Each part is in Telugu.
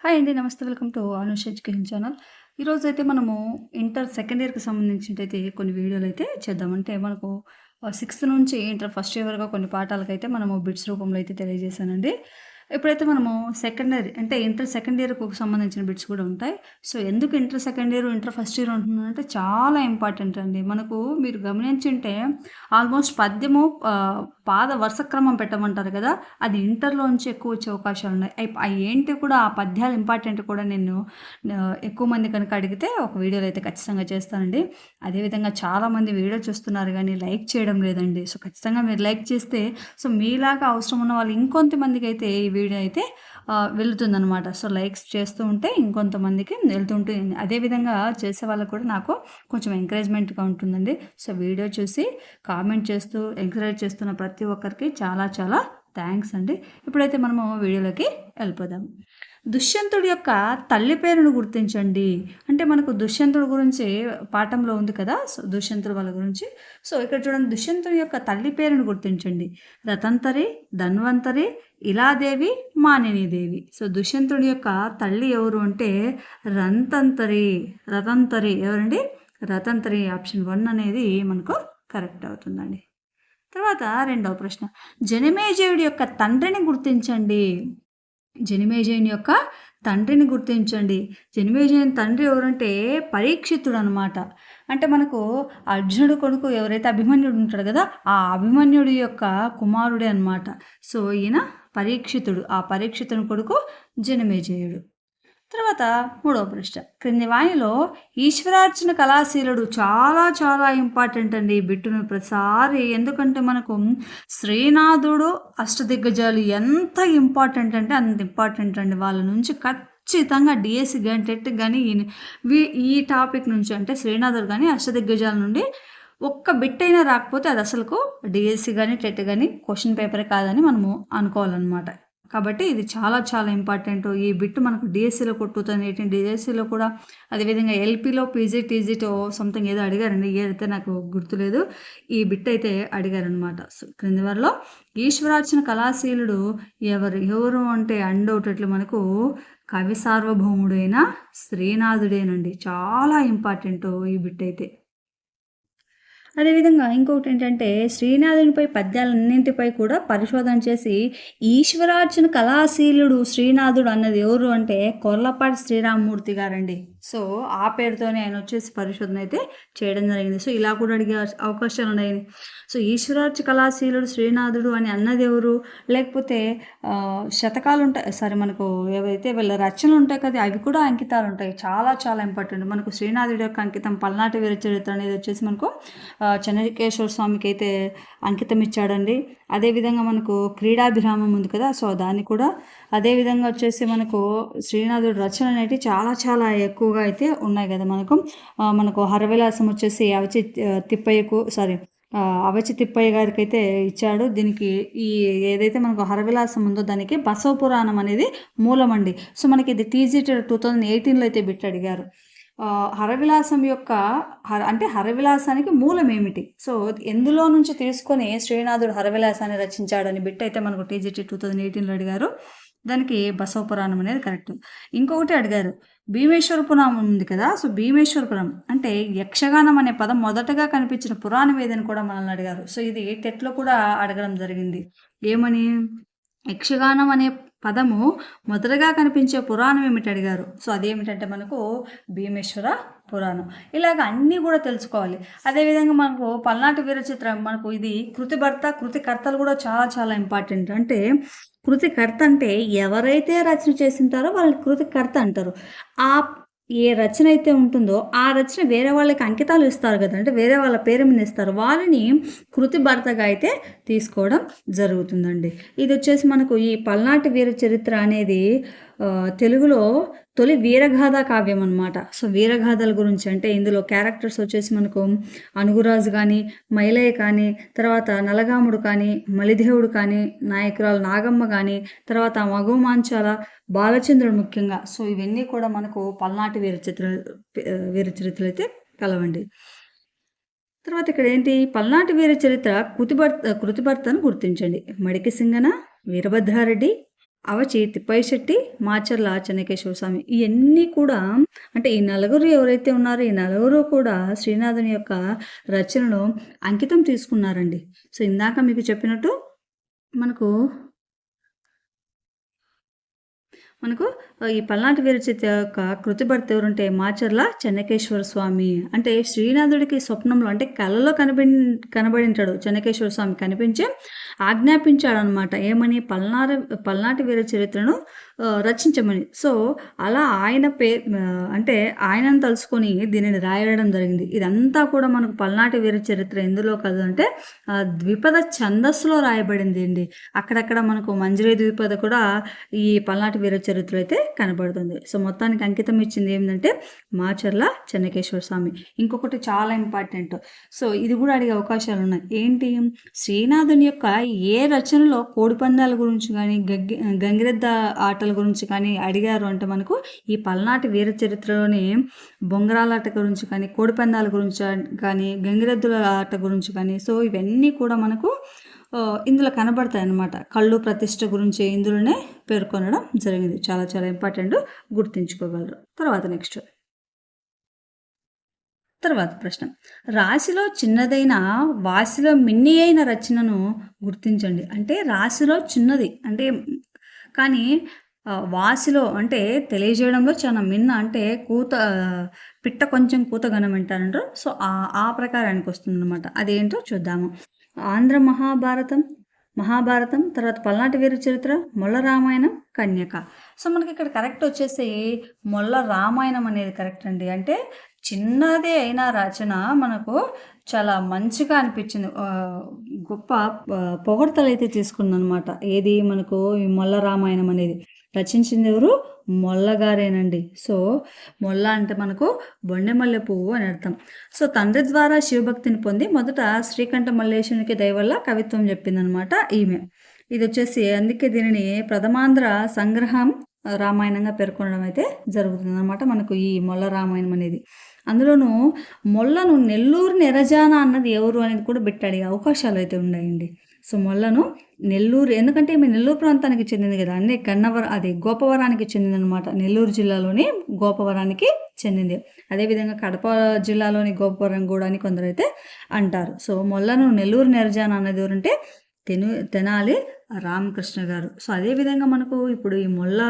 హాయ్ అండి. నమస్తే. Welcome to Anush education channel. ఈరోజైతే మనము ఇంటర్ సెకండ్ ఇయర్‌కి సంబంధించినట్టయితే కొన్ని వీడియోలైతే చేద్దాం. అంటే మనకు సిక్స్త్ నుంచి ఇంటర్ ఫస్ట్ ఇయర్ వరకు కొన్ని పాఠాలకైతే మనము బిట్స్ రూపంలో అయితే తెలియజేశానండి. ఇప్పుడైతే మనము సెకండరీ అంటే ఇంటర్ సెకండ్ ఇయర్‌కు సంబంధించిన బిట్స్ కూడా ఉంటాయి. సో, ఎందుకు inter second year, inter first year అంటున్నానంటే చాలా ఇంపార్టెంట్ అండి. మనకు మీరు గమనించుంటే ఆల్మోస్ట్ పద్యము పాద వరుస క్రమం పెట్టమంటారు కదా! అది ఇంటర్‌లోంచి ఎక్కువ వచ్చే అవకాశాలున్నాయి. అయి ఏంటి కూడా ఆ పద్యాలు ఇంపార్టెంట్ కూడా నేను ఎక్కువ మంది కనుక అడిగితే ఒక వీడియోలో అయితే ఖచ్చితంగా చేస్తానండి. అదేవిధంగా చాలామంది వీడియో చూస్తున్నారు గానీ లైక్ చేయడం లేదండి. సో, ఖచ్చితంగా మీరు లైక్ చేస్తే మీలాగా అవసరం ఉన్న వాళ్ళు ఇంకొంతమందికైతే ఈ వీడియో అయితే వెళుతుందనమాట. సో, లైక్స్ చేస్తూ ఉంటే ఇంకొంతమందికి వెళ్తుంటుంది. అదేవిధంగా చేసే వాళ్ళకి కూడా నాకు కొంచెం ఎంకరేజ్‌మెంట్‌గా ఉంటుందండి. సో, వీడియో చూసి కామెంట్ చేస్తూ ఎంకరేజ్ చేస్తున్న ప్రతి ఒక్కరికి చాలా చాలా థ్యాంక్స్ అండి. ఇప్పుడైతే మనము వీడియోలోకి వెళ్ళిపోదాం. దుష్యంతుడి యొక్క తల్లి పేరును గుర్తించండి. అంటే మనకు దుష్యంతుడి గురించి పాఠంలో ఉంది కదా! సో, దుష్యంతుడు వాళ్ళ గురించి. సో, ఇక్కడ చూడండి దుష్యంతుడి యొక్క తల్లి పేరును గుర్తించండి. రతంతరి, ధన్వంతరి, ఇలాదేవి, మానినీదేవి. సో, దుష్యంతుడి యొక్క తల్లి ఎవరు అంటే రంతంతరి, రతంతరి ఎవరండి? రతంతరి. ఆప్షన్ 1 అనేది మనకు కరెక్ట్ అవుతుందండి. తర్వాత రెండవ ప్రశ్న. జనమేజయుడి యొక్క తండ్రిని గుర్తించండి. జనమేజయుని యొక్క తండ్రిని గుర్తించండి. జనమేజయుని తండ్రి ఎవరంటే పరీక్షితుడనమాట. అంటే మనకు అర్జునుడు కొడుకు ఎవరైతే అభిమన్యుడు ఉంటాడు కదా! ఆ అభిమన్యుడి యొక్క కుమారుడే అనమాట. సో, ఈయన పరీక్షితుడు. ఆ పరీక్షితుని కొడుకు జనమేజయుడు. తర్వాత మూడవ ప్రశ్న. క్రింది వానిలో ఈశ్వరార్చన కళాశీలుడు చాలా చాలా ఇంపార్టెంట్ అండి ఈ బిట్టును ప్రతిసారి. ఎందుకంటే మనకు శ్రీనాథుడు, అష్టదిగ్గజాలు ఎంత ఇంపార్టెంట్ అంటే అంత ఇంపార్టెంట్ అండి. వాళ్ళ నుంచి ఖచ్చితంగా డిఎస్సి గాని, టెట్ గాని ఈ టాపిక్ నుంచి అంటే శ్రీనాథుడు గాని, అష్టదిగ్గజాల నుండి ఒక్క బిట్ అయినా రాకపోతే అది అసలుకు డిఎస్సి గాని, టెట్ గాని క్వెషన్ పేపరే కాదని మనము అనుకోవాలనమాట. కాబట్టి ఇది చాలా చాలా ఇంపార్టెంట్. ఈ బిట్ మనకు డిఎస్సిలో కూడా 2018 డిఎస్సిలో కూడా అదేవిధంగా ఎల్పీలో పీజీ, టీజీటో సంథింగ్ ఏదో అడిగారండి. ఏదైతే నాకు గుర్తులేదు. ఈ బిట్ అయితే అడిగారనమాట. సో, క్రింది వారిలో ఈశ్వరార్చన కళాశీలుడు ఎవరు అంటే అండౌటెడ్లీ మనకు కవి సార్వభౌముడైన శ్రీనాథుడేనండి. చాలా ఇంపార్టెంట్ ఈ బిట్ అయితే. అదేవిధంగా ఇంకొకటేంటంటే శ్రీనాథునిపై పద్యాలన్నింటిపై కూడా పరిశోధన చేసి ఈశ్వరార్చన కళాశీలుడు శ్రీనాథుడు అన్నది ఎవరు అంటే కొర్లపాటి శ్రీరామమూర్తి గారండి. సో, ఆ పేరుతోనే ఆయన వచ్చేసి పరిశోధన అయితే చేయడం జరిగింది. సో, ఇలా కూడా అడిగే అవకాశాలున్నాయి. సో, ఈశ్వరార్చ కళాశీలుడు శ్రీనాథుడు అని అన్నది ఎవరు? లేకపోతే శతకాలుంటాయి. సారీ మనకు ఏవైతే వీళ్ళ రచనలుంటాయి కదా! అవి కూడా అంకితాలుంటాయి. చాలా చాలా ఇంపార్టెంట్. మనకు శ్రీనాథుడి యొక్క అంకితం పల్నాటి వీర చరిత్ర అనేది వచ్చేసి మనకు చెన్నకేశవ స్వామికి అయితే అంకితం ఇచ్చాడండి. అదేవిధంగా మనకు క్రీడాభిరామం ఉంది కదా! సో, దాన్ని కూడా అదేవిధంగా వచ్చేసి మనకు శ్రీనాథుడి రచనలు అనేటివి చాలా చాలా ఎక్కువగా అయితే ఉన్నాయి కదా! మనకు హరవిలాసం వచ్చేసి అవచి తిప్పయ్య గారికైతే ఇచ్చాడు. దీనికి ఏదైతే మనకు హరవిలాసం ఉందో దానికి బసవ పురాణం అనేది మూలమండి. సో, మనకి ఇది టీజీటీ 2018లో అయితే బిట్ అడిగారు. హరవిలాసం యొక్క హరవిలాసానికి మూలం ఏమిటి? సో, ఎందులో నుంచి తీసుకొని శ్రీనాథుడు హరవిలాసాన్ని రచించాడని బిట్ అయితే మనకు టీజీటీ 2018లో అడిగారు. దానికి బసవ పురాణం అనేది కరెక్ట్. ఇంకొకటి అడిగారు. భీమేశ్వర పురాణం ఉంది కదా! సో, భీమేశ్వర పురాణం అంటే యక్షగానం అనే పదం మొదటగా కనిపించిన పురాణం ఏదని కూడా మనల్ని అడిగారు. సో, ఇది టెట్‌లో కూడా అడగడం జరిగింది. ఏమని? యక్షగానం అనే పదము మొదటగా కనిపించే పురాణం ఏమిటి అడిగారు. సో, అదేమిటంటే మనకు భీమేశ్వర పురాణం. ఇలాగ అన్నీ కూడా తెలుసుకోవాలి. అదేవిధంగా మనకు పల్నాటి వీరచిత్రం మనకు ఇది కృతిభర్త, కృతికర్తలు కూడా చాలా చాలా ఇంపార్టెంట్. అంటే కృతికర్త అంటే ఎవరైతే రచన చేసింటారో వాళ్ళని కృతికర్త అంటారు. ఆ ఏ రచన అయితే ఉంటుందో ఆ రచన వేరే వాళ్ళకి అంకితాలు ఇస్తారు కదా! అంటే వేరే వాళ్ళ పేరు మీద ఇస్తారు. వాళ్ళని కృతిభర్తగా అయితే తీసుకోవడం జరుగుతుందండి. ఇది వచ్చేసి మనకు ఈ పల్నాటి వీర చరిత్ర అనేది తెలుగులో తొలి వీరగాథ కావ్యం అనమాట. సో, వీరగాథల గురించి అంటే ఇందులో క్యారెక్టర్స్ వచ్చేసి మనకు అనుగురాజు కానీ, మైలయ్య కానీ, తర్వాత నలగాముడు కానీ, మలిదేవుడు కానీ, నాయకురాలు నాగమ్మ కానీ, తర్వాత మగుమాంచాల బాలచంద్రుడు ముఖ్యంగా. సో, ఇవన్నీ కూడా మనకు పల్నాటి వీర చరిత్రలు అయితే కలవండి. తర్వాత ఇక్కడ ఏంటి పల్నాటి వీర చరిత్ర కృతిభర్తను గుర్తించండి. మడికి సింగన, వీరభద్రారెడ్డి, అవచేతి, పైశెట్టి, మాచర్ల చెన్నకేశవ స్వామి. ఇయన్నీ కూడా అంటే ఈ నలుగురు ఎవరైతే ఉన్నారో ఈ నలుగురు కూడా శ్రీనాథుని యొక్క రచనలో అంకితం తీసుకున్నారండి. సో, ఇందాక మీకు చెప్పినట్టు మనకు మనకు ఈ పల్నాటి వీరచిత యొక్క కృతిభర్త ఎవరంటే మాచర్ల చెన్నకేశ్వర స్వామి. అంటే శ్రీనాథుడికి స్వప్నంలో అంటే కలలో కనబడింటాడు చెన్నకేశ్వర స్వామి. కనిపించి ఆజ్ఞాపించాడనమాట. ఏమని? పల్నాటి వీర చరిత్రను రచించమని. సో, అలా ఆయన అంటే ఆయనను తలుసుకొని దీనిని రాయడం జరిగింది. ఇదంతా కూడా మనకు పల్నాటి వీర చరిత్ర ఎందులో కాదు అంటే ద్విపద ఛందస్సులో రాయబడింది అండి. అక్కడక్కడ మనకు మంజరి ద్విపద కూడా ఈ పల్నాటి వీర చరిత్ర అయితే కనబడుతుంది. సో, మొత్తానికి అంకితం ఇచ్చింది ఏంటంటే మాచర్ల చెన్నకేశ్వర స్వామి. ఇంకొకటి చాలా ఇంపార్టెంట్. సో, ఇది కూడా అడిగే అవకాశాలు ఉన్నాయి. ఏంటి? శ్రీనాథుని యొక్క ఏ రచనలో కోడిపందాల గురించి కానీ గంగిరెద్ద ఆటల గురించి కానీ అడిగారు అంటే మనకు ఈ పల్నాటి వీర చరిత్రలోని బొంగరాలాట గురించి కానీ కోడిపందాల గురించి కానీ గంగిరెద్దుల ఆట గురించి కానీ సో ఇవన్నీ కూడా మనకు ఇందులో కనబడతాయి అన్నమాట. కళ్ళు ప్రతిష్ఠ గురించి ఇందులోనే పేర్కొనడం జరిగింది. చాలా చాలా ఇంపార్టెంట్, గుర్తుంచుకోగలరు. తర్వాత ప్రశ్న, రాశిలో చిన్నదైన వాసిలో మిన్ని అయిన రచనను గుర్తించండి. అంటే రాశిలో చిన్నది అంటే కానీ వాసిలో అంటే తెలియజేయడంలో చాలా మిన్న అంటే పిట్ట కొంచెం కూతగనం అంటారంటారు. సో ఆ ప్రకారానికి వస్తుందన్నమాట. అదేంటో చూద్దాము. ఆంధ్ర మహాభారతం, తర్వాత పల్నాటి వీర చరిత్ర, మొల్ల రామాయణం, కన్యక. సో మనకి ఇక్కడ కరెక్ట్ వచ్చేసి మొల్ల రామాయణం అనేది కరెక్ట్ అండి. అంటే చిన్నదే అయినా రచన మనకు చాలా మంచిగా అనిపించింది. గొప్ప పొగడ్తలు అయితే తీసుకుందనమాట. ఏది మనకు ఈ మొల్ల రామాయణం అనేది రచించింది ఎవరు? మొల్లగారేనండి. సో మొల్ల అంటే మనకు బొండెమల్లె పువ్వు అని అర్థం. సో తండ్రి ద్వారా శివభక్తిని పొంది మొదట శ్రీకంఠ మల్లేశునికి దయవల్ల కవిత్వం చెప్పిందనమాట ఈమె. ఇది వచ్చేసి అందుకే దీనిని ప్రథమాంధ్ర సంగ్రహం రామాయణంగా పేర్కొనడం అయితే జరుగుతుంది అనమాట మనకు ఈ మొల్ల రామాయణం అనేది. అందులోనూ మొల్లను నెల్లూరు నెరజాన అన్నది ఎవరు అనేది కూడా అడిగే అవకాశాలు అయితే ఉన్నాయండి. సో మొల్లను నెల్లూరు, ఎందుకంటే ఈమె నెల్లూరు ప్రాంతానికి చెందింది కదా, అన్నీ గోపవరానికి చెందిందనమాట. నెల్లూరు జిల్లాలోని గోపవరానికి చెందింది. అదేవిధంగా కడప జిల్లాలోని గోపవరం కూడా అని కొందరైతే అంటారు. సో మొల్లను నెల్లూరు నెరజాన అన్నది ఎవరంటే తెనాలి రామకృష్ణ గారు. సో అదేవిధంగా మనకు ఇప్పుడు ఈ మొల్ల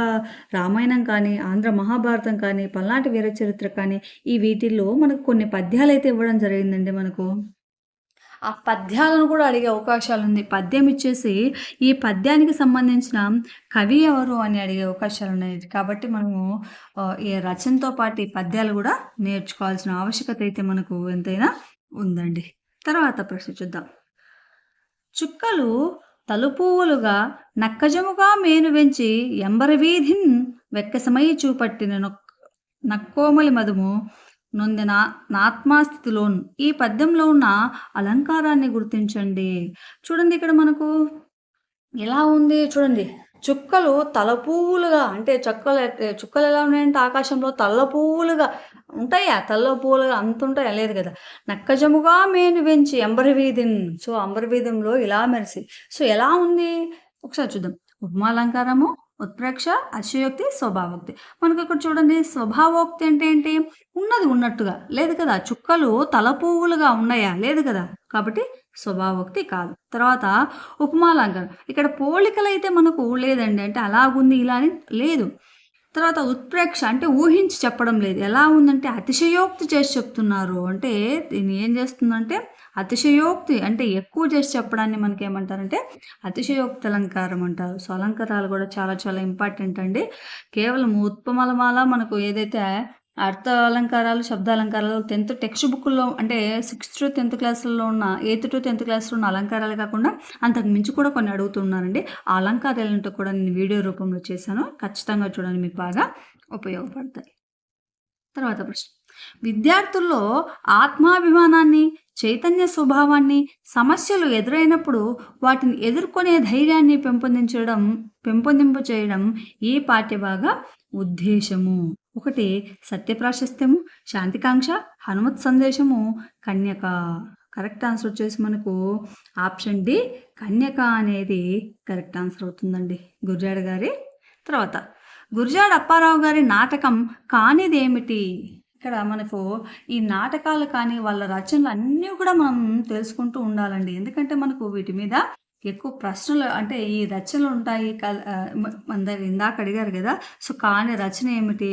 రామాయణం కానీ ఆంధ్ర మహాభారతం కానీ పల్నాటి వీర చరిత్ర కానీ ఈ వీటిల్లో మనకు కొన్ని పద్యాలు అయితే ఇవ్వడం జరిగిందండి. మనకు ఆ పద్యాలను కూడా అడిగే అవకాశాలు ఉంది. పద్యం ఇచ్చేసి ఈ పద్యానికి సంబంధించిన కవి ఎవరు అని అడిగే అవకాశాలు ఉన్నాయి. కాబట్టి మనము ఈ రచనతో పాటు ఈ పద్యాలు కూడా నేర్చుకోవాల్సిన ఆవశ్యకత అయితే మనకు ఎంతైనా ఉందండి. తర్వాత ప్రశ్న చూద్దాం. చుక్కలు తలుపువులుగా నక్కజముగా మేను వెంచి ఎంబరవీధిన్ వెక్కసమై చూపట్టిన నక్కోమలి మధుము నొందిన నాత్మాస్థితిలోను. ఈ పద్యంలో ఉన్న అలంకారాన్ని గుర్తించండి. చూడండి ఇక్కడ మనకు ఎలా ఉంది చూడండి. చుక్కలు తలపువ్వులుగా అంటే చుక్కలు ఎలా ఉన్నాయంటే ఆకాశంలో పువ్వులుగా ఉంటాయా? పువ్వులుగా అంత ఉంటాయా? లేదు కదా. నక్కజముగా మేను వెంచి అంబరవీధిన్. సో అంబరవీధంలో ఇలా మెరిసి. సో ఎలా ఉంది ఒకసారి చూద్దాం. ఉపమాలంకారము, ఉత్ప్రేక్ష, అతిశయోక్తి, స్వభావోక్తి. మనకు ఇక్కడ చూడండి, స్వభావోక్తి అంటే ఏంటి? ఉన్నది ఉన్నట్టుగా లేదు కదా. చుక్కలు పువ్వులుగా ఉన్నాయా? లేదు కదా. కాబట్టి స్వభావోక్తి కాదు. తర్వాత ఉపమాలంకారం, ఇక్కడ పోలికలు అయితే మనకు లేదండి. అంటే అలాగుంది ఇలా అని లేదు. తర్వాత ఉత్ప్రేక్ష అంటే ఊహించి చెప్పడం లేదు. ఎలా ఉందంటే అతిశయోక్తి చేసి చెప్తున్నారు. అంటే దీన్ని ఏం చేస్తుందంటే అతిశయోక్తి అంటే ఎక్కువ చేసి చెప్పడాన్ని మనకి ఏమంటారంటే అతిశయోక్తి అలంకారం అంటారు. సో అలంకారాలు కూడా చాలా చాలా ఇంపార్టెంట్ అండి. కేవలం ఉత్పమలమాల మనకు ఏదైతే అర్థ అలంకారాలు, శబ్దాలంకారాలు 10th టెక్స్ట్ బుక్లో అంటే 6th to 10th క్లాసుల్లో ఉన్న 8th to 10th క్లాస్లో ఉన్న అలంకారాలు కాకుండా అంతకు మించి కూడా కొన్ని అడుగుతున్నారండి. ఆ అలంకారాలంటూ కూడా నేను వీడియో రూపంలో చేశాను. ఖచ్చితంగా చూడండి, మీకు బాగా ఉపయోగపడతాయి. తర్వాత ప్రశ్న, విద్యార్థుల్లో ఆత్మాభిమానాన్ని, చైతన్య స్వభావాన్ని, సమస్యలు ఎదురైనప్పుడు వాటిని ఎదుర్కొనే ధైర్యాన్ని పెంపొందింపు చేయడం ఈ పాఠ్యభాగ ఉద్దేశము. 1 సత్యప్రాశస్త్యము, శాంతికాంక్ష, హనుమత్ సందేశము, కన్యక. కరెక్ట్ ఆన్సర్ వచ్చేసి మనకు ఆప్షన్ డి కన్యక అనేది కరెక్ట్ ఆన్సర్ అవుతుందండి గురజాడ గారి. తర్వాత గురజాడ అప్పారావు గారి నాటకం కానిదేమిటి? ఇక్కడ మనకు ఈ నాటకాలు కానీ వాళ్ళ రచనలు అన్నీ కూడా మనం తెలుసుకుంటూ ఉండాలండి. ఎందుకంటే మనకు వీటి మీద ఎక్కువ ప్రశ్నలు అంటే ఈ రచనలు ఉంటాయి. మన దగ్గర ఇందాక అడిగారు కదా! సో, కాని రచన ఏమిటి?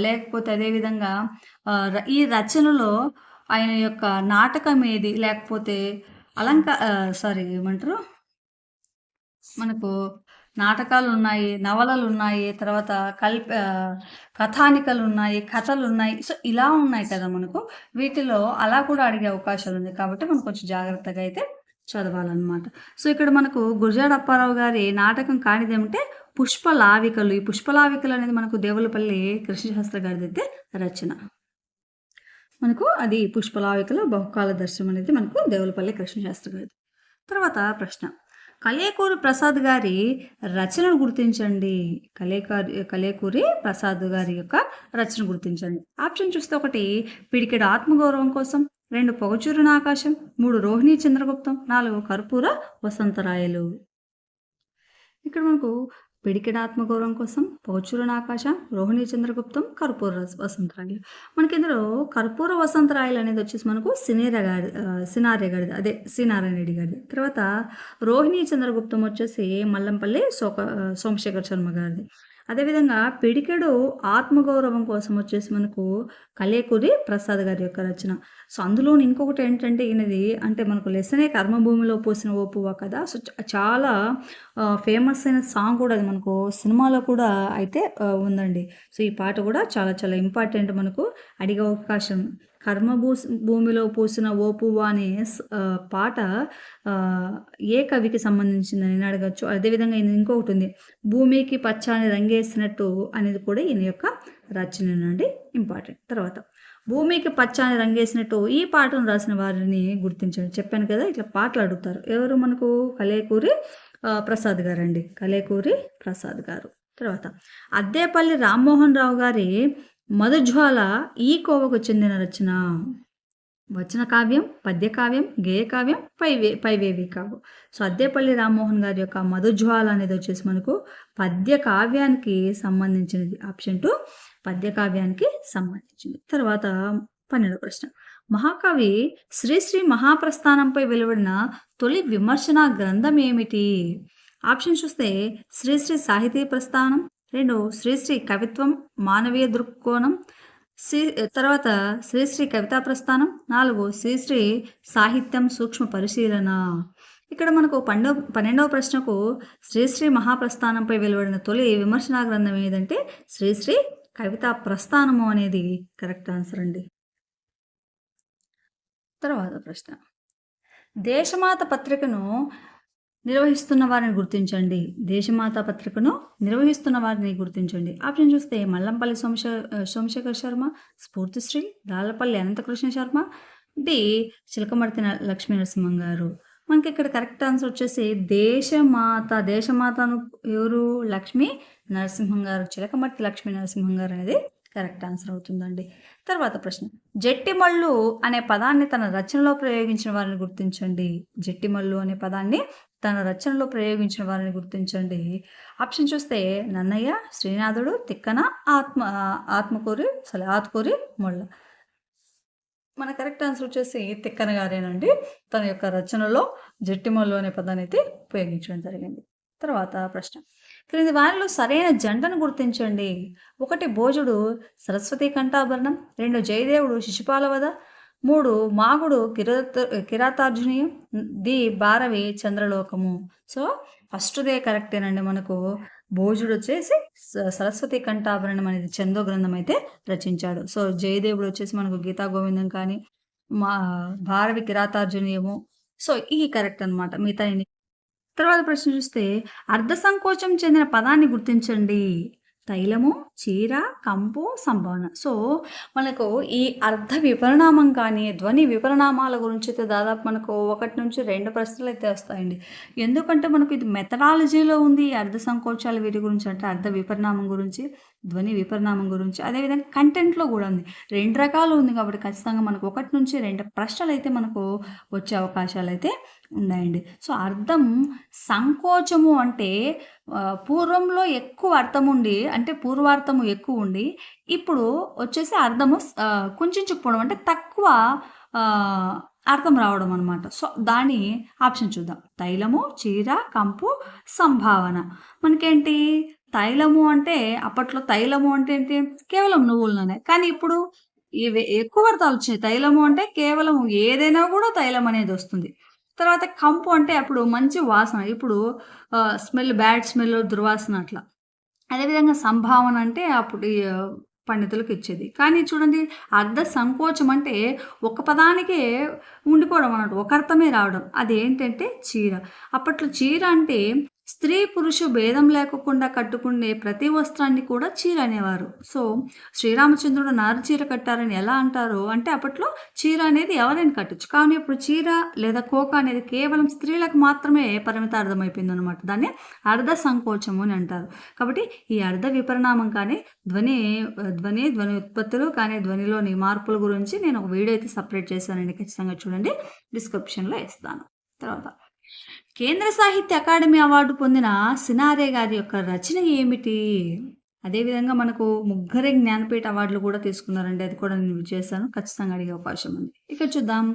లేకపోతే అదేవిధంగా ఈ రచనలో ఆయన యొక్క నాటకం ఏది? లేకపోతే సారీ ఏమంటారు? మనకు నాటకాలున్నాయి, నవలలున్నాయి, తర్వాత కథానికలున్నాయి, కథలున్నాయి. సో, ఇలా ఉన్నాయి కదా మనకు. వీటిలో అలా కూడా అడిగే అవకాశాలుంది. కాబట్టి మనం కొంచెం జాగ్రత్తగా అయితే చదవాలనమాట. సో, ఇక్కడ మనకు గురజాడ అప్పారావు గారి నాటకం కానిదేమంటే పుష్పలావికలు. ఈ పుష్పలావికలు అనేది మనకు దేవులపల్లి కృష్ణశాస్త్రి గారిదైతే రచన. మనకు అది పుష్పలావికలు బహుకాల దర్శనం అనేది మనకు దేవులపల్లి కృష్ణశాస్త్రి గారిది. తర్వాత ప్రశ్న. కలేకూరి ప్రసాద్ గారి రచనను గుర్తించండి. కలేకూరి ప్రసాద్ గారి యొక్క రచన గుర్తించండి. ఆప్షన్ చూస్తే 1 పిడికెడు ఆత్మగౌరవం కోసం, 2 పొగచూరిన ఆకాశం, 3 రోహిణీ చంద్రగుప్తం, 4 కర్పూర వసంతరాయలు. ఇక్కడ మనకు పిడికెడు ఆత్మగౌరవం కోసం, పొగచూరిన ఆకాశం, రోహిణీ చంద్రగుప్తం, కర్పూర వసంతరాయలు. మనకి ఇందులో కర్పూర వసంతరాయలు అనేది వచ్చేసి మనకు సినార్య గారిది, అదే సి నారాయణ రెడ్డి గారిది. తర్వాత రోహిణీ చంద్రగుప్తం వచ్చేసి మల్లంపల్లి సోమశేఖర్ శర్మ గారిది. అదేవిధంగా పిడికెడు ఆత్మగౌరవం కోసం వచ్చేసి మనకు కలేకూరి ప్రసాద్ గారి యొక్క రచన. సో, అందులోని ఇంకొకటి ఏంటంటే ఈయనది అంటే మనకు లెసనే కర్మభూమిలో పోసిన ఓ పువ్వ కదా! సో, చాలా ఫేమస్ అయిన సాంగ్ కూడా అది మనకు సినిమాలో కూడా అయితే ఉందండి. సో, ఈ పాట కూడా చాలా చాలా ఇంపార్టెంట్ మనకు అడిగే అవకాశం. భూమిలో పూసిన ఓ పువ్వ అనే పాట ఏ కవికి సంబంధించిందని అడగచ్చు. అదేవిధంగా ఈయన ఇంకొకటి ఉంది. భూమికి పచ్చని రంగేసినట్టు అనేది కూడా ఈయన యొక్క రచనేనండి, ఇంపార్టెంట్. తర్వాత భూమికి పచ్చని రంగేసినట్టు ఈ పాటను రాసిన వారిని గుర్తించండి. చెప్పాను కదా ఇట్లా పాటలు అడుగుతారు. ఎవరు మనకు కలేకూరి ప్రసాద్ గారు అండి, కలేకూరి ప్రసాద్ గారు. తర్వాత అద్దేపల్లి రామ్మోహన్ రావు గారి మధుజ్వాల ఈ కోవకు చెందిన రచన. వచన కావ్యం, పద్య కావ్యం, గేయ కావ్యం, పైవేవి కావ్యం. సో, అద్దేపల్లి రామ్మోహన్ గారి యొక్క మధుజ్వాల అనేది వచ్చేసి మనకు పద్య కావ్యానికి సంబంధించినది. ఆప్షన్ 2 పద్య కావ్యానికి సంబంధించింది. తర్వాత 12వ ప్రశ్న. మహాకవి శ్రీశ్రీ మహాప్రస్థానంపై వెలువడిన తొలి విమర్శన గ్రంథం ఏమిటి? ఆప్షన్ చూస్తే శ్రీశ్రీ సాహితీ ప్రస్థానం, 2 శ్రీశ్రీ కవిత్వం మానవీయ దృక్కోణం, తర్వాత శ్రీశ్రీ కవితా ప్రస్థానం, 4 శ్రీశ్రీ సాహిత్యం సూక్ష్మ పరిశీలన. ఇక్కడ మనకు 12వ ప్రశ్నకు శ్రీశ్రీ మహాప్రస్థానంపై వెలువడిన తొలి విమర్శనా గ్రంథం ఏదంటే శ్రీశ్రీ కవితా ప్రస్థానము అనేది కరెక్ట్ ఆన్సర్ అండి. తర్వాత ప్రశ్న. దేశమాత పత్రికను నిర్వహిస్తున్న వారిని గుర్తించండి. దేశమాత పత్రికను నిర్వహిస్తున్న వారిని గుర్తించండి. ఆప్షన్ చూస్తే మల్లంపల్లి సోమశేఖర్ శర్మ, స్ఫూర్తిశ్రీ, రాళ్లపల్లి అనంతకృష్ణ శర్మ, డి చిలకమర్తి లక్ష్మీ నరసింహం గారు. మనకి ఇక్కడ కరెక్ట్ ఆన్సర్ వచ్చేసి దేశమాతను ఎవరు? లక్ష్మీ నరసింహం గారు, చిలకమర్తి లక్ష్మీ నరసింహం గారు అనేది కరెక్ట్ ఆన్సర్ అవుతుందండి. తర్వాత ప్రశ్న. జట్టిమల్లు అనే పదాన్ని తన రచనలో ప్రయోగించిన వారిని గుర్తించండి. జట్టిమల్లు అనే పదాన్ని తన రచనలో ప్రయోగించిన వారిని గుర్తించండి. ఆప్షన్ చూస్తే నన్నయ్య, శ్రీనాథుడు, తిక్కన, ఆత్కూరి మొల్ల. మన కరెక్ట్ ఆన్సర్ వచ్చేసి తిక్కన గారేనండి. తన యొక్క రచనలో జట్టిమల్లు అనే పదాన్ని అయితే ఉపయోగించడం జరిగింది. తర్వాత ప్రశ్న. క్రింది వారిలో సరైన జంటను గుర్తించండి. 1 భోజుడు సరస్వతి కంఠాభరణం, 2 జయదేవుడు శిశుపాలవధ, 3 మాగుడు కిరాతార్జునీయం, ది భారవి చంద్రలోకము. సో, ఫస్ట్దే కరెక్టేనండి. మనకు భోజుడు వచ్చేసి సరస్వతి కంఠాభరణం అనేది చందో గ్రంథం అయితే రచించాడు. సో, జయదేవుడు వచ్చేసి మనకు గీతా గోవిందం కానీ, భారవి కిరాతార్జునీయము. సో, ఈ కరెక్ట్ అనమాట. మిగతా తర్వాత ప్రశ్న చూస్తే అర్ధ సంకోచం చెందిన పదాన్ని గుర్తించండి. తైలము, చీర, కంపు, సంభావన. సో, మనకు ఈ అర్థ విపరిణామం కానీ, ధ్వని విపరిణామాల గురించయితే దాదాపు మనకు 1-2 ప్రశ్నలైతే వస్తాయండి. ఎందుకంటే మనకు ఇది మెథడాలజీలో ఉంది. ఈ అర్థ సంకోచాలు వీటి గురించి అంటే అర్థ విపరిణామం గురించి, ధ్వని విపరిణామం గురించి. అదేవిధంగా కంటెంట్‌లో గూడా ఉంది. 2 రకాలు ఉంది కాబట్టి ఖచ్చితంగా మనకు 1-2 ప్రశ్నలైతే మనకు వచ్చే అవకాశాలైతే ఉన్నాయండి. సో, అర్థం సంకోచము అంటే పూర్వంలో ఎక్కువ అర్థముండి అంటే పూర్వార్థము ఎక్కువుండి, ఇప్పుడు వచ్చేసి అర్థము కుంచించుకుపోవడం అంటే తక్కువ ఆహ్, అర్థం రావడం అనమాట. సో, దాని ఆప్షన్ చూద్దాం. తైలము, చీర, కంపు, సంభావన. మనకేంటి తైలము అంటే అప్పట్లో తైలము అంటే ఏంటి? కేవలం నువ్వుల నూనె. కానీ ఇప్పుడు ఇవి ఎక్కువ అర్థాలొచ్చాయి. తైలము అంటే కేవలం ఏదైనా గూడా తైలం అనేదొస్తుంది. తర్వాత కంపు అంటే అప్పుడు మంచి వాసన. ఇప్పుడు బ్యాడ్ స్మెల్, దుర్వాసన అట్లా. అదేవిధంగా సంభావన అంటే అప్పుడు పండితులకిచ్చేది. కానీ చూడండి అర్థ సంకోచం అంటే ఒక పదానికే ఉండిపోవడం అన్నట్టు. ఒక అర్థమే రావడం. అదేంటంటే చీర. అప్పట్లో చీర అంటే స్త్రీ, పురుష భేదం లేకోకుండా కట్టుకునే ప్రతి వస్త్రాన్ని కూడా చీర అనేవారు. సో, శ్రీరామచంద్రుడు నారు చీర కట్టారని ఎలా అంటారో అంటే అప్పట్లో చీర అనేది ఎవరైనా కట్టొచ్చు. కానీ ఇప్పుడు చీర లేదా కోక అనేది కేవలం స్త్రీలకు మాత్రమే పరిమితార్థం అయిపోయిందనమాట. దాన్ని అర్ధ సంకోచము అని అంటారు. కాబట్టి ఈ అర్ధ విపరిణామం కానీ ధ్వని ఉత్పత్తులు కానీ ధ్వనిలోని మార్పుల గురించి నేను ఒక వీడియో అయితే సెపరేట్ చేశానండి. ఖచ్చితంగా చూడండి. డిస్క్రిప్షన్‌లో ఇస్తాను. తర్వాత కేంద్ర సాహిత్య అకాడమీ అవార్డు పొందిన సినారె గారి యొక్క రచన ఏమిటి? అదేవిధంగా మనకు ముగ్గురే జ్ఞానపీఠ అవార్డులు కూడా తీసుకున్నారండి. అది కూడా నేను చేశాను. ఖచ్చితంగా అడిగే అవకాశం ఉంది. ఇక చూద్దాం.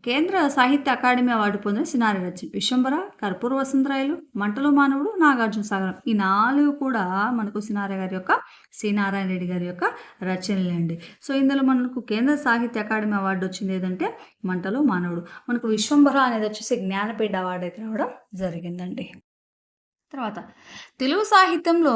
కేంద్ర సాహిత్య అకాడమీ అవార్డు పొందిన సినారె రచన 'విశ్వంబర', 'కర్పూర వసంతరాయలు', 'మంటలో మానవుడు', 'నాగార్జున సాగరం'. ఈ 4 కూడా మనకు సినారె గారి యొక్క సి. నారాయణ రెడ్డి గారి యొక్క రచనలండి. సో, ఇందులో మనకు కేంద్ర సాహిత్య అకాడమీ అవార్డు వచ్చింది ఏదంటే 'మంటలో మానవుడు'. మనకు 'విశ్వంబర' అనేది వచ్చేసి జ్ఞానపీఠ అవార్డు అయితే రావడం జరిగిందండి. తర్వాత తెలుగు సాహిత్యంలో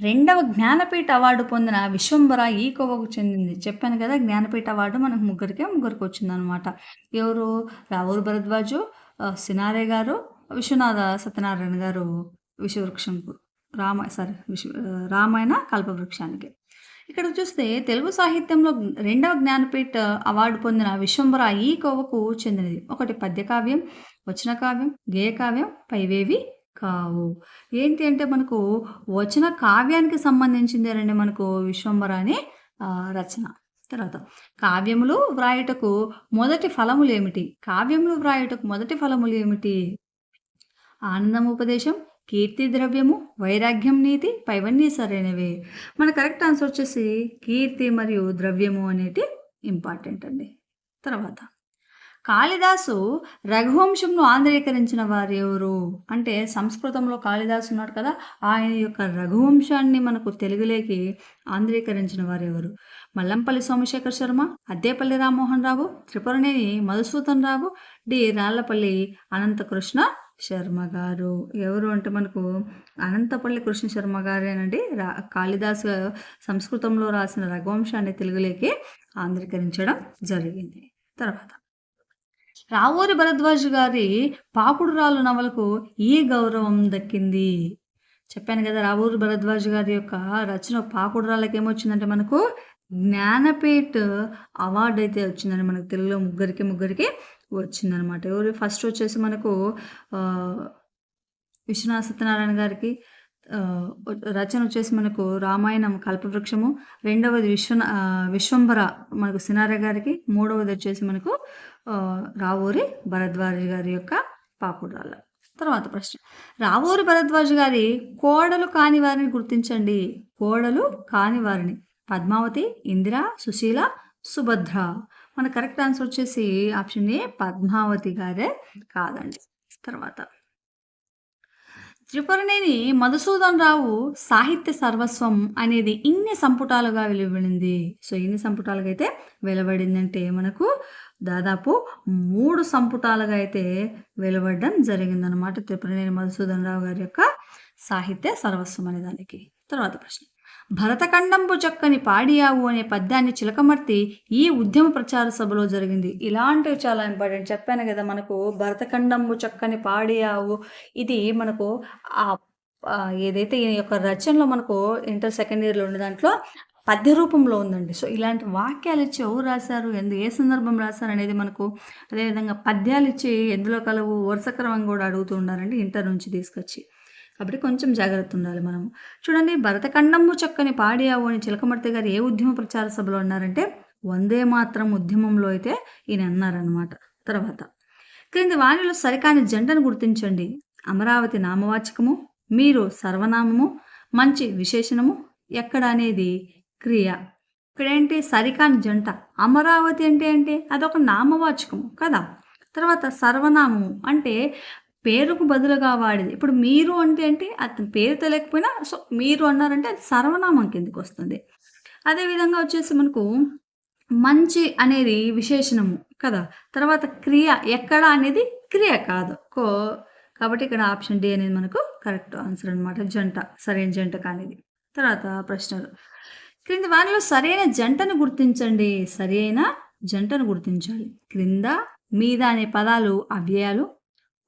2వ జ్ఞానపీఠ అవార్డు పొందిన 'విశ్వంబర' ఈ కోవకు చెందింది. చెప్పాను కదా! జ్ఞానపీఠ అవార్డు మనకు ముగ్గురికి వచ్చిందనమాట. ఎవరు? రావూరి భరద్వాజు, సినారె గారు, విశ్వనాథ సత్యనారాయణ గారు విషవృక్షంకు రామాయణ కల్పవృక్షానికి. ఇక్కడ చూస్తే తెలుగు సాహిత్యంలో 2వ జ్ఞానపీఠ అవార్డు పొందిన 'విశ్వంబర' ఈ కోవకు చెందినది. ఒకటి పద్యకావ్యం, వచన కావ్యం, గేయకావ్యం, పైవేవి కావు. ఏంటి అంటే మనకు వచన కావ్యానికి సంబంధించిందేనండి మనకు 'విశ్వంబర' అనే రచన. తర్వాత కావ్యములు వ్రాయుటకు మొదటి ఫలములేమిటి? కావ్యములు వ్రాయుటకు మొదటి ఫలములేమిటి? ఆనందముపదేశం, కీర్తి ద్రవ్యము, వైరాగ్యం నీతి, పైవన్నీ సరైనవే. మన కరెక్ట్ ఆన్సర్ వచ్చేసి కీర్తి మరియు ద్రవ్యము అనేటి ఇంపార్టెంట్ అండి. తర్వాత కాళిదాసు రఘువంశంను ఆంధ్రీకరించిన వారు ఎవరు? అంటే సంస్కృతంలో కాళిదాసు ఉన్నాడు కదా! ఆయన యొక్క రఘువంశాన్ని మనకు తెలుగులోకి ఆంధ్రీకరించిన వారు ఎవరు? మల్లంపల్లి సోమశేఖర శర్మ, అద్దేపల్లి రామ్మోహన్ రావు, త్రిపురనేని మధుసూదన్ రావు, డి. రాళ్లపల్లి అనంతకృష్ణ శర్మ గారు. ఎవరు అంటే మనకు అనంతపల్లి కృష్ణ శర్మ గారేనండి. కాళిదాసు సంస్కృతంలో రాసిన రఘువంశాన్ని తెలుగులోకి ఆంధ్రీకరించడం జరిగింది. తర్వాత రావూరి భరద్వాజు గారి 'పాకుడురాళ్ళు' నవలకు ఏ గౌరవం దక్కింది? చెప్పాను కదా! రావూరి భరద్వాజు గారి యొక్క రచన 'పాకుడురాళ్ళకి' ఏమొచ్చిందంటే మనకు జ్ఞానపీఠ అవార్డు అయితే వచ్చిందండి. మనకు తెలుగులో ముగ్గురికి వచ్చిందనమాట. ఎవరు? ఫస్ట్ వచ్చేసి మనకు విశ్వనాథ సత్యనారాయణ గారికి రచన వచ్చేసి మనకు రామాయణం కల్పవృక్షము, రెండవది విశ్వంబర మనకు సినారె గారికి, మూడవది వచ్చేసి మనకు రావూరి భరద్వాజ గారి యొక్క పాకుడురాళ్ళ. తర్వాత ప్రశ్న, రావూరి భరద్వాజ గారి కోడలు కాని వారిని గుర్తించండి. కోడలు కాని వారిని: పద్మావతి, ఇందిర, సుశీల, సుభద్ర. మన కరెక్ట్ ఆన్సర్ వచ్చేసి ఆప్షన్ ఏ పద్మావతి గారే కాదండి. తర్వాత త్రిపురనేని మధుసూదన్ రావు సాహిత్య సర్వస్వం అనేది ఇన్ని సంపుటాలుగా వెలువడింది. సో, ఎన్ని సంపుటాలుగా అయితే వెలువడిందంటే మనకు దాదాపు 3 సంపుటాలుగా అయితే వెలువడడం జరిగిందనమాట. త్రిపురనేని మధుసూదన్ రావు గారి యొక్క సాహిత్య సర్వస్వం అనే దానికి. తర్వాత ప్రశ్న, భరతఖండంబు చక్కని పాడియావు అనే పద్యాన్ని చిలకమర్తి ఈ ఉద్యమ ప్రచార సభలో జరిగింది. ఇలాంటివి చాలా ఇంపార్టెంట్. చెప్పాను కదా మనకు భరతఖండంబు చక్కని పాడియావు, ఇది మనకు ఆ ఏదైతే ఈ యొక్క రచనలో మనకు ఇంటర్ సెకండ్ ఇయర్‌లో ఉన్న దాంట్లో పద్య రూపంలో ఉందండి. సో, ఇలాంటి వాక్యాలిచ్చి ఎవరు రాశారు? ఏ సందర్భం రాశారనేది మనకు అదేవిధంగా పద్యాలిచ్చి ఎందులో కలవు వరుస క్రమం గూడా అడుగుతూ ఉన్నారండి ఇంటర్ నుంచి తీసుకొచ్చి. కాబట్టి కొంచెం జాగ్రత్తుండాలి మనము. చూడండి భరతఖండము చక్కని పాడావు అని చిలకమర్తి గారు ఏ ఉద్యమ ప్రచార సభలో అన్నారంటే, వందే మాతరం ఉద్యమంలో అయితే ఈయన అన్నారనమాట. తర్వాత క్రింది వానిలో సరికాని జంటను గుర్తించండి. అమరావతి నామవాచకము, మీరు సర్వనామము, మంచి విశేషణము, ఎక్కడ అనేది క్రియ. ఇక్కడేంటి సరికాని జంట. అమరావతి అంటే ఏంటి? అదొక నామవాచకము కదా! తర్వాత సర్వనామము అంటే పేరుకు బదులుగా వాడేది. ఇప్పుడు మీరు అంటే ఏంటి? అతని పేరు తెలియకపోయినా సో, మీరు అన్నారంటే అది సర్వనామం కిందకొస్తుంది. అదే విధంగా వచ్చేసి మనకు మంచి అనేది విశేషణము కదా! తర్వాత క్రియ ఎక్కడ అనేది క్రియ కాదు. కాబట్టి ఇక్కడ ఆప్షన్ డి అనేది మనకు కరెక్ట్ ఆన్సర్ అనమాట. జంట. సరైన జంట కానిది. తర్వాత ప్రశ్నలు. క్రింది వానిలో సరైన జంటను గుర్తించండి. సరైన జంటను గుర్తించాలి. క్రింద, మీద అనే పదాలు అవ్యయాలు.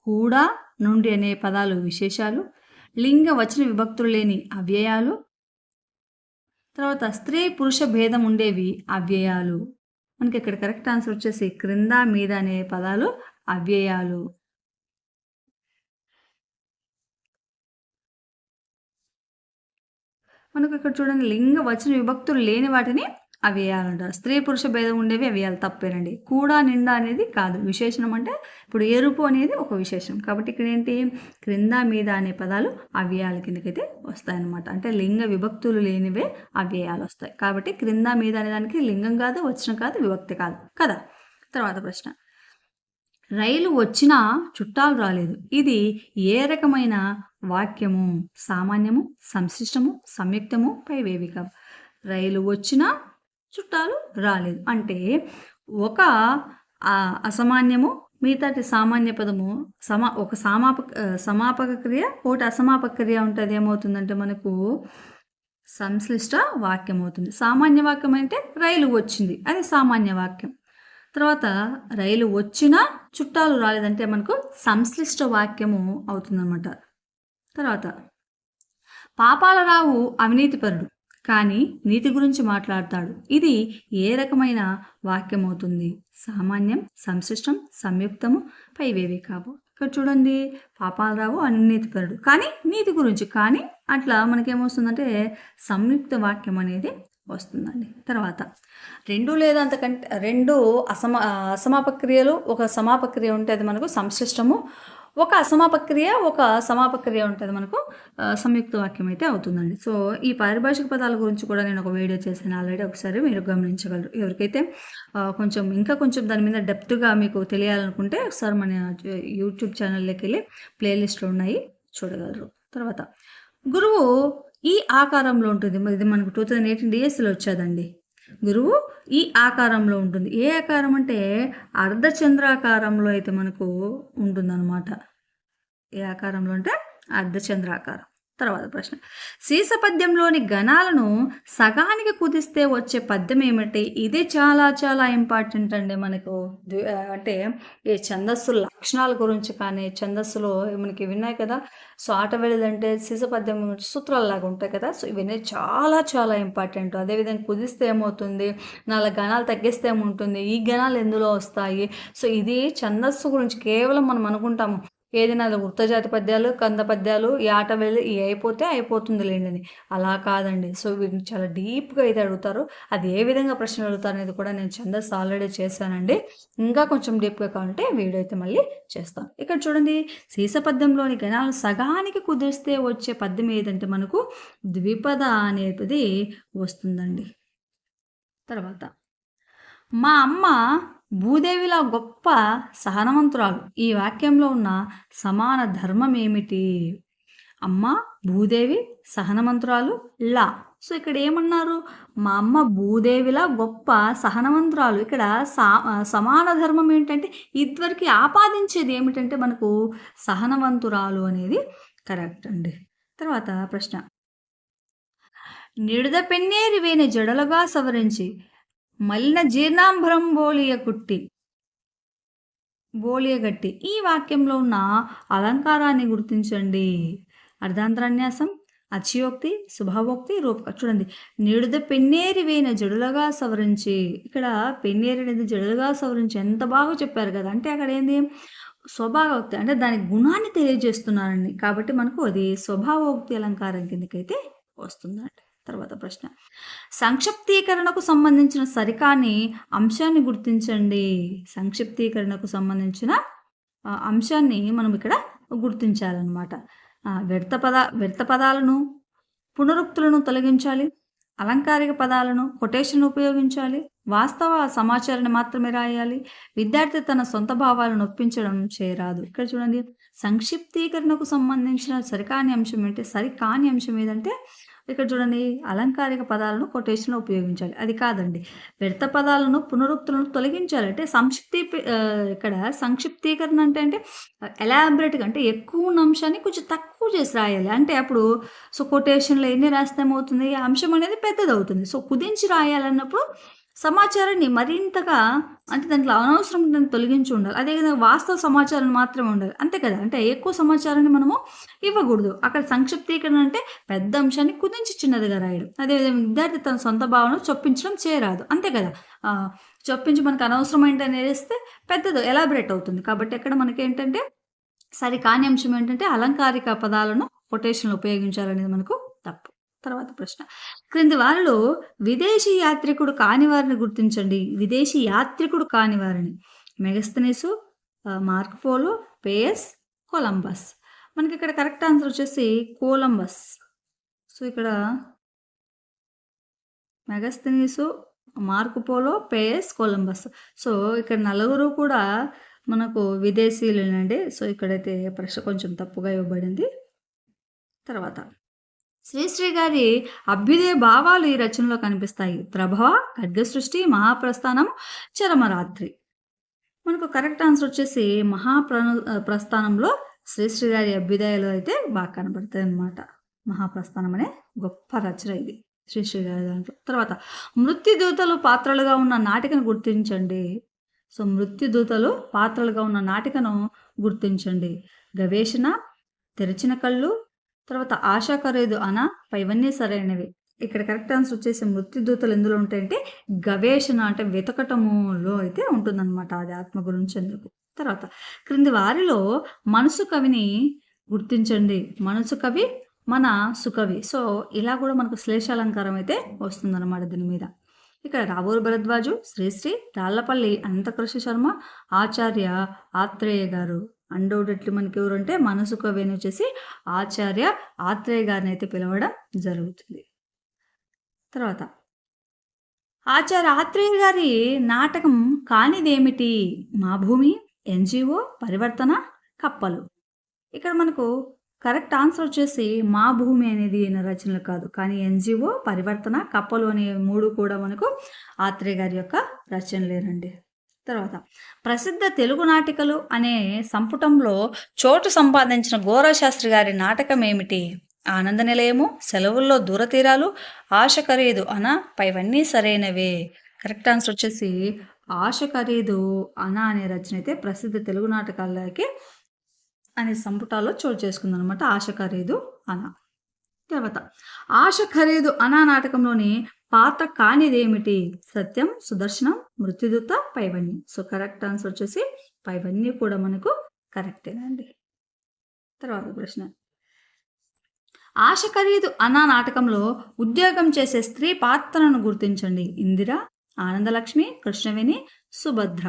కూడా, నుండి అనే పదాలు విశేషాలు. లింగ వచన విభక్తులు లేని అవ్యయాలు. తర్వాత స్త్రీ పురుష భేదం ఉండేవి అవ్యయాలు. మనకి ఇక్కడ కరెక్ట్ ఆన్సర్ వచ్చేసి క్రింద, మీద అనే పదాలు అవ్యయాలు. మనకు ఇక్కడ చూడండి లింగ వచన విభక్తులు లేని వాటిని అవ్యయాలంటారు. స్త్రీ పురుష భేదం ఉండేవి అవ్యయాలు తప్పేనండి. కూడా నిండా అనేది కాదు. విశేషణం అంటే ఇప్పుడు ఎరుపు అనేది ఒక విశేషణం. కాబట్టి ఇక్కడ ఏంటి క్రింద మీద అనే పదాలు అవ్యయాల కిందకైతే వస్తాయన్నమాట. అంటే లింగ విభక్తులు లేనివే అవ్యయాలు వస్తాయి. కాబట్టి క్రింద మీద అనే దానికి లింగం కాదు, వచనం కాదు, విభక్తి కాదు కదా. తర్వాత ప్రశ్న. రైలు వచ్చినా చుట్టాలు రాలేదు. ఇది ఏ రకమైన వాక్యము? సామాన్యము, సంశిష్టము, సంయుక్తము, పైవేవిక. రైలు వచ్చినా చుట్టాలు రాలేదు. అంటే ఒక అసామాన్యము, మిగతాటి సామాన్య పదము ఒక సమాపక క్రియ, ఒకటి అసమాపక క్రియ ఉంటది. ఏమవుతుందంటే మనకు సంశ్లిష్ట వాక్యం అవుతుంది. సామాన్య వాక్యం అంటే రైలు వచ్చింది. అది సామాన్య వాక్యం. తర్వాత రైలు వచ్చినా చుట్టాలు రాలేదంటే మనకు సంశ్లిష్ట వాక్యము అవుతుందన్నమాట. తర్వాత పాపాలరావు అవినీతిపరుడు కానీ నీతి గురించి మాట్లాడతాడు. ఇది ఏ రకమైన వాక్యం అవుతుంది? సామాన్యం, సంశిష్టం, సంయుక్తము, పైవేవి కావు. ఇక్కడ చూడండి పాపాలరావు అవినీతిపరుడు కానీ నీతి గురించి కానీ అట్లా మనకేమొస్తుందంటే సంయుక్త వాక్యం అనేది వస్తుందండి. తర్వాత రెండు లేదా అంతకంటే రెండు అసమాపక క్రియలు, ఒక సమాపక క్రియ ఉంటే అది మనకు సంశ్లిష్టము, ఒక అసమాపక క్రియ, ఒక సమాపక క్రియ ఉంటుంది మనకు సంయుక్త వాక్యం అయితే అవుతుందండి. సో ఈ పారిభాషిక పదాల గురించి కూడా నేను ఒక వీడియో చేశాను ఆల్రెడీ, ఒకసారి మీరు గమనించగలరు. ఎవరికైతే ఇంకా కొంచెం దాని మీద డెప్త్గా మీకు తెలియాలనుకుంటే ఒకసారి మన యూట్యూబ్ ఛానల్లోకి వెళ్ళి ప్లేలిస్ట్లో ఉన్నాయి, చూడగలరు. తర్వాత గురువు ఈ ఆకారంలో ఉంటుంది. ఇది మనకు 2018 డిఎస్సిలో వచ్చేదండి. గురువు ఈ ఆకారంలో ఉంటుంది. ఏ ఆకారం అంటే అర్ధచంద్రాకారంలో అయితే మనకు ఉంటుందన్నమాట. ఏ ఆకారంలో అంటే అర్ధచంద్రాకారం. తర్వాత ప్రశ్న. సీస పద్యంలోని గణాలను సగానికి కుదిస్తే వచ్చే పద్యం ఏమిటి? ఇది చాలా చాలా ఇంపార్టెంట్ అండి మనకు. అంటే ఈ ఛందస్సు లక్షణాల గురించి కానీ ఛందస్సులో మనకి విన్నాయి కదా. సో ఆట వెళ్ళదంటే సీస పద్యం సూత్రాలలాగా ఉంటాయి కదా. సో ఇవన్నీ చాలా చాలా ఇంపార్టెంట్. అదేవిధంగా కుదిస్తే ఏమవుతుంది, 4 గణాలు తగ్గిస్తే ఏముంటుంది, ఈ గణాలు ఎందులో వస్తాయి. సో ఇది ఛందస్సు గురించి కేవలం మనం అనుకుంటాము ఏదైనా వృత్తజాతి పద్యాలు, కంద పద్యాలు, ఈ ఆట వెళ్ళి ఇవి అయిపోతే అయిపోతుంది లేండి. అలా కాదండి. సో వీటిని చాలా డీప్గా అయితే అడుగుతారు. అది ఏ విధంగా ప్రశ్నలు అడుగుతారు అనేది కూడా నేను ఛందస్సు ఆల్రెడీ చేశానండి. ఇంకా కొంచెం డీప్గా కావాలంటే వీడియో అయితే మళ్ళీ చేస్తాను. ఇక్కడ చూడండి సీస పద్యంలోని గణాలు సగానికి కుదిరిస్తే వచ్చే పద్యం ఏదంటే మనకు ద్విపద అనేది వస్తుందండి. తర్వాత మా అమ్మ భూదేవిలా గొప్ప సహనవంతురాలు. ఈ వాక్యంలో ఉన్న సమాన ధర్మం ఏమిటి? అమ్మ భూదేవి సహనవంతురాలు లా. సో ఇక్కడ ఏమన్నారు? మా అమ్మ భూదేవిలా గొప్ప సహనవంతురాలు. ఇక్కడ సమాన ధర్మం ఏంటంటే ఇదివరకు ఆపాదించేది ఏమిటంటే మనకు సహనవంతురాలు అనేది కరెక్ట్ అండి. తర్వాత ప్రశ్న. నిడుద పెన్నేరి వేని జడలుగా సవరించి మలిన జీర్ణాంబరం బోలియగట్టి. ఈ వాక్యంలో ఉన్న అలంకారాన్ని గుర్తించండి. అర్ధాంతరన్యాసం, అతిశయోక్తి, శుభావోక్తి, రూపక. చూడండి, నిడుద పెన్నేరి వేయిన జడులగా సవరించి. ఇక్కడ పెన్నేరి అనేది జడులుగా సవరించి ఎంత బాగా చెప్పారు కదా! అంటే అక్కడ ఏంది? స్వభావోక్తి అంటే దాని గుణాన్ని తెలియజేస్తున్నారండి. కాబట్టి మనకు అది స్వభావోక్తి అలంకారం కిందకైతే వస్తుందండి. తర్వాత ప్రశ్న. సంక్షిప్తీకరణకు సంబంధించిన సరికాని అంశాన్ని గుర్తించండి. సంక్షిప్తీకరణకు సంబంధించిన అంశాన్ని మనం ఇక్కడ గుర్తించాలన్నమాట. వ్యర్థ పదాలను, పునరుక్తులను తొలగించాలి. అలంకారిక పదాలను, కొటేషన్ ఉపయోగించాలి. వాస్తవ సమాచారాన్ని మాత్రమే రాయాలి. విద్యార్థి తన సొంత భావాలను ఒప్పించడం చేయరాదు. ఇక్కడ చూడండి, సంక్షిప్తీకరణకు సంబంధించిన సరికాని అంశం ఏంటి? సరికాని అంశం ఏదంటే ఇక్కడ చూడండి, అలంకారిక పదాలను కొటేషన్‌లో ఉపయోగించాలి. అది కాదండి. వ్యర్థ పదాలను, పునరుక్తులను తొలగించాలి. అంటే ఇక్కడ సంక్షిప్తీకరణ అంటే ఎలాబరేట్‌గా అంటే ఎక్కువ ఉన్న అంశాన్ని కొంచెం తక్కువ చేసి రాయాలి. అంటే అప్పుడు కొటేషన్‌లో ఎన్ని రాస్తే ఏమవుతుంది? ఆ అంశం అనేది పెద్దదవుతుంది. కుదించి రాయాలన్నప్పుడు సమాచారాన్ని మరింతగా అంటే దాంట్లో అనవసరం దాన్ని తొలగించి ఉండాలి. అదే విధంగా వాస్తవ సమాచారం మాత్రమే ఉండాలి. అంతే కదా! అంటే ఎక్కువ సమాచారాన్ని మనము ఇవ్వకూడదు. అక్కడ సంక్షిప్తీకరణ అంటే పెద్ద అంశాన్ని కుదించి చిన్నదిగా రాయడం. అదేవిధంగా విద్యార్థి తన సొంత భావనను చొప్పించడం చేయరాదు. అంతే కదా! చొప్పించి మనకు అనవసరమైనటనేది ఏస్తే పెద్దది ఎలాబరేట్ అవుతుంది. కాబట్టి ఇక్కడ మనకేంటంటే సరికాని అంశం ఏంటంటే అలంకారిక పదాలను కొటేషన్‌లో ఉపయోగించాలనేది మనకు తప్పు. తర్వాత ప్రశ్న. క్రింది వారిలో విదేశీ యాత్రికుడు కాని వారిని గుర్తించండి. విదేశీ యాత్రికుడు కాని వారిని. Megasthenes, Marco Polo, Paes, Columbus. మనకిక్కడ కరెక్ట్ ఆన్సర్ వచ్చేసి కొలంబస్. ఇక్కడ Megasthenes, Marco Polo, Paes, Columbus. ఇక్కడ నలుగురు కూడా మనకు విదేశీయులేనండి. ఇక్కడైతే ప్రశ్న కొంచెం తప్పుగా ఇవ్వబడింది. తర్వాత శ్రీశ్రీ గారి అభ్యుదయ భావాలు ఈ రచనలో కనిపిస్తాయి. ప్రభవ, ఖడ్గసృష్టి, మహాప్రస్థానం, చరమరాత్రి. మనకు కరెక్ట్ ఆన్సర్ వచ్చేసి ప్రస్థానంలో శ్రీశ్రీ గారి అభ్యుదయాలు అయితే బాగా కనబడతాయి అన్నమాట. మహాప్రస్థానం అనే గొప్ప రచన ఇది శ్రీశ్రీ గారి దాంట్లో. తర్వాత మృత్యుదూతలు పాత్రలుగా ఉన్న నాటికను గుర్తించండి. మృత్యుదూతలు పాత్రలుగా ఉన్న నాటికను గుర్తించండి. గవేషణ, తెరిచిన కళ్ళు, తర్వాత ఆశ ఖరీదు ఇవన్నీ సరైనవి. ఇక్కడ కరెక్ట్ ఆన్సర్ వచ్చేసి మృత్యుదూతలు ఎందులో ఉంటాయంటే గవేషణ అంటే వెతకటములో అయితే ఉంటుందన్నమాట. అది ఆత్మ గురించి ఎందుకు. తర్వాత క్రింది వారిలో మనసు కవిని గుర్తించండి. మనసు కవి, మన సుకవి. ఇలా కూడా మనకు శ్లేషాలంకారం అయితే వస్తుందన్నమాట దీని మీద. ఇక్కడ రావూరు భరద్వాజు, శ్రీశ్రీ, రాళ్లపల్లి అనంతకృష్ణ శర్మ, ఆచార్య ఆత్రేయ గారు. అన్డౌటెడ్లీ మనకి ఎవరంటే మనసు కవి అని వచ్చేసి ఆచార్య ఆత్రేయ గారిని అయితే పిలవడం జరుగుతుంది. తర్వాత ఆచార్య ఆత్రేయ గారి నాటకం కానిదేమిటి? మా భూమి, ఎన్జిఓ, పరివర్తన, కప్పలు. ఇక్కడ మనకు కరెక్ట్ ఆన్సర్ వచ్చేసి మా భూమి అనేది ఈయన రచనలు కాదు, కానీ ఎన్జిఓ, పరివర్తన, కప్పలు అనే 3 కూడా మనకు ఆత్రేయ గారి యొక్క రచనలేనండి. తర్వాత ప్రసిద్ధ తెలుగు నాటికలు అనే సంపుటంలో చోటు సంపాదించిన గోరాశాస్త్రి గారి నాటకం ఏమిటి? ఆనంద నిలయము, సెలవుల్లో దూరతీరాలు, ఆశ ఖరీదు పైవన్నీ సరైనవే. కరెక్ట్ ఆన్సర్ వచ్చేసి ఆశ ఖరీదు అనే రచన అయితే ప్రసిద్ధ తెలుగు నాటకాలకి అనే సంపుటాల్లో చోటు చేసుకుందనమాట. ఆశ ఖరీదు తర్వాత ఆశ ఖరీదు నాటకంలోని పాత్ర కానిదేమిటి? సత్యం, సుదర్శనం, మృత్యుదూత, పైవన్నీ. కరెక్ట్ ఆన్సర్ వచ్చేసి పైవన్నీ కూడా మనకు కరెక్టేనండి. తర్వాత ప్రశ్న. ఆశ ఖరీదు నాటకంలో ఉద్యోగం చేసే స్త్రీ పాత్రను గుర్తించండి. ఇందిర, ఆనందలక్ష్మి, కృష్ణవేణి, సుభద్ర.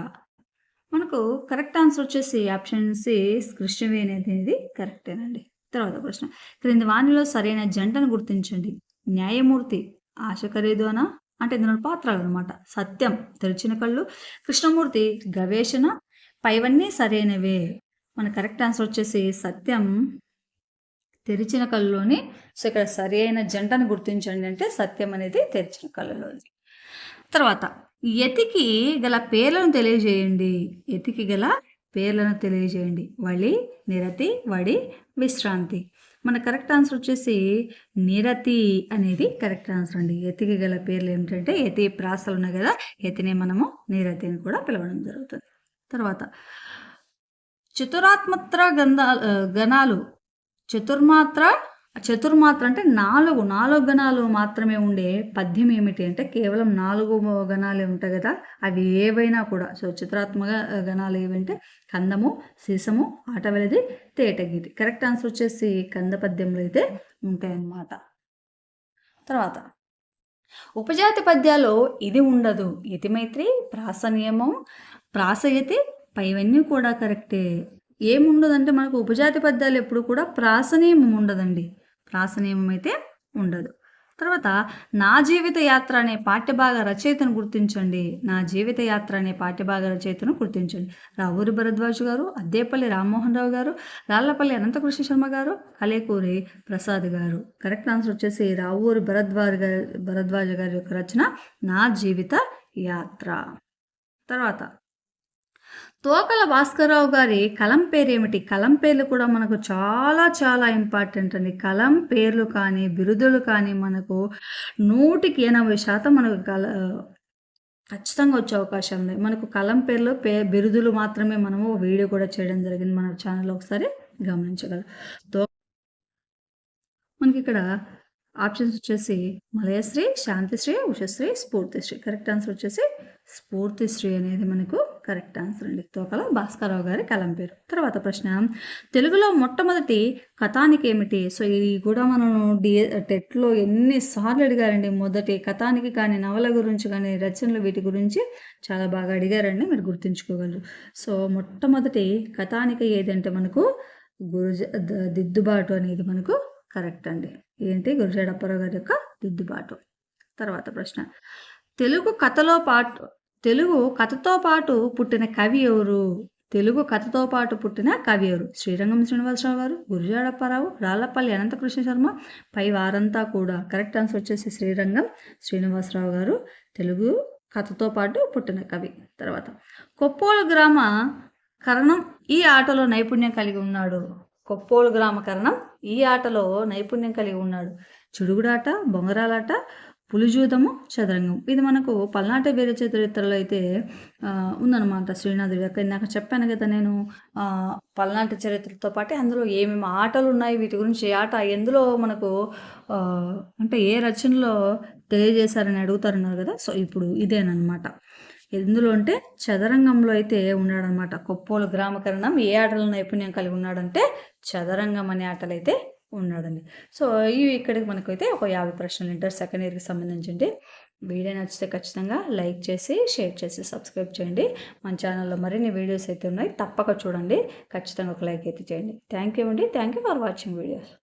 మనకు కరెక్ట్ ఆన్సర్ వచ్చేసి ఆప్షన్ సి కృష్ణవేణి అనేది కరెక్టేనండి. తర్వాత ప్రశ్న. క్రింది వానిలో సరైన జంటను గుర్తించండి. న్యాయమూర్తి, ఆశ ఖరీదు అంటే ఇందులో పాత్రలు అనమాట. సత్యం, తెరిచిన కళ్ళు, కృష్ణమూర్తి, గవేషణ, పైవన్నీ సరైనవే. మన కరెక్ట్ ఆన్సర్ వచ్చేసి సత్యం, తెరిచిన కళ్ళులోని. ఇక్కడ సరి అయిన జంటను గుర్తించండి అంటే సత్యం అనేది తెరిచిన కళ్ళలోని. తర్వాత యతికి గల పేర్లను తెలియజేయండి. యతికి గల పేర్లను తెలియజేయండి. వళి, నిరతి, వడి, విశ్రాంతి. మన కరెక్ట్ ఆన్సర్ వచ్చేసి నిరతి అనేది కరెక్ట్ ఆన్సర్ అండి. యతికి గల పేర్లు ఏమిటంటే యతి ప్రాసలు ఉన్నాయి కదా, యతిని మనము నిరతి అని కూడా పిలవడం జరుగుతుంది. తర్వాత చతురాత్మత్ర గణాలు చతుర్మాత్ర చతుర్మాత్ర అంటే 4 గణాలు మాత్రమే ఉండే పద్యం ఏమిటి అంటే కేవలం 4 గణాలే ఉంటాయి గదా! అవి ఏవైనా కూడా. సో, చతురాత్మక గణాలు ఏవంటే కందము, సీసము, ఆటవెలది, తేటగీతి. కరెక్ట్ ఆన్సర్ వచ్చేసి కంద పద్యంలో అయితే ఉంటాయన్నమాట. తర్వాత ఉపజాతి పద్యాల్లో ఇది ఉండదు. యతిమైత్రి, ప్రాసనియమం, ప్రాసయతి పైవన్నీ కూడా కరెక్టే. ఏముండదంటే మనకు ఉపజాతి పద్యాలు ఎప్పుడు కూడా ప్రాసనియమం ఉండదండి. ప్రాసనియమం అయితే ఉండదు. తర్వాత నా జీవిత యాత్ర అనే పాఠ్యభాగ రచయితను గుర్తించండి. నా జీవిత యాత్ర అనే పాఠ్యభాగ రచయితను గుర్తించండి. రావూరి భరద్వాజ్ గారు, అద్దేపల్లి రామ్మోహన్ రావు గారు, రాళ్లపల్లి అనంతకృష్ణ శర్మ గారు, కలేకూరి ప్రసాద్ గారు. కరెక్ట్ ఆన్సర్ వచ్చేసి రావూరి భరద్వాజ గారి యొక్క రచన నా జీవిత యాత్ర. తర్వాత తోకల భాస్కరరావు గారి కలం పేరేమిటి? కలం పేర్లు కూడా మనకు చాలా చాలా ఇంపార్టెంట్ అండి. కలం పేర్లు కానీ, బిరుదులు కానీ మనకు 100% మనకు ఖచ్చితంగా వచ్చే అవకాశం ఉంది. మనకు కలం పేర్లు, బిరుదులు మాత్రమే మనము వీడియో కూడా చేయడం జరిగింది మన ఛానల్‌లో, ఒకసారి గమనించగలరు. మనకిక్కడ ఆప్షన్స్ వచ్చేసి మలయశ్రీ, శాంతిశ్రీ, ఉషశ్రీ, స్ఫూర్తిశ్రీ. కరెక్ట్ ఆన్సర్ వచ్చేసి స్ఫూర్తిశ్రీ అనేది మనకు కరెక్ట్ ఆన్సర్ అండి. తోకల భాస్కరరావు గారి కలం పేరు. తర్వాత ప్రశ్న, తెలుగులో మొట్టమొదటి కథానిక ఏమిటి? సో ఇది కూడా మనం టెట్లో ఎన్నిసార్లు అడిగారండి. మొదటి కథానికి కానీ, నవల గురించి కానీ, రచనలు వీటి గురించి చాలా బాగా అడిగారండి. మీరు గుర్తుంచుకోగలరు. సో మొట్టమొదటి కథానిక ఏదంటే మనకు దిద్దుబాటు అనేది మనకు కరెక్ట్ అండి. ఏంటి? గురజాడ అప్పారావు గారి యొక్క దిద్దుబాటు. తర్వాత ప్రశ్న, తెలుగు కథతో పాటు పుట్టిన కవి ఎవరు? తెలుగు కథతో పాటు పుట్టిన కవి ఎవరు? శ్రీరంగం శ్రీనివాసరావు గారు, గురజాడ అప్పారావు, రాళ్లపల్లి అనంతకృష్ణ శర్మ, పై వారంతా కూడా. కరెక్ట్ ఆన్సర్ వచ్చేసి శ్రీరంగం శ్రీనివాసరావు గారు తెలుగు కథతో పాటు పుట్టిన కవి. తర్వాత కొప్పోలు గ్రామ కరణం ఈ ఆటలో నైపుణ్యం కలిగి ఉన్నాడు. కొప్పోలు గ్రామ కరణం ఈ ఆటలో నైపుణ్యం కలిగి ఉన్నాడు. చుడుగుడాట, బొంగరాలాట, పులిజూదము, చదరంగం. ఇది మనకు పల్నాటి వీర చరిత్రలో అయితే ఉందన్నమాట. శ్రీనాథుడి యొక్క ఇందాక చెప్పాను కదా నేను, పల్నాటి చరిత్రతో పాటు అందులో ఏమేమి ఆటలు ఉన్నాయి, వీటి గురించి ఆట ఎందులో మనకు అంటే ఏ రచనలో తెలియజేశారని అడుగుతారన్నారు కదా. సో ఇప్పుడు ఇదేనమాట. ఎందులో అంటే చదరంగంలో అయితే ఉన్నాడనమాట. కొప్పోలు గ్రామకరణం ఏ ఆటలో నైపుణ్యం కలిగి ఉన్నాడంటే చదరంగం అనే ఆటలు అయితే ఉన్నాడండి. సో ఇవి ఇక్కడికి మనకైతే ఒక 50 ప్రశ్నలు ఇంటర్ సెకండ్ ఇయర్కి సంబంధించి. వీడియో నచ్చితే ఖచ్చితంగా లైక్ చేసి, షేర్ చేసి, సబ్స్క్రైబ్ చేయండి. మన ఛానల్లో మరిన్ని వీడియోస్ అయితే ఉన్నాయి, తప్పక చూడండి. ఖచ్చితంగా ఒక లైక్ అయితే చేయండి. థ్యాంక్ యూ అండి. Thank you for watching videos.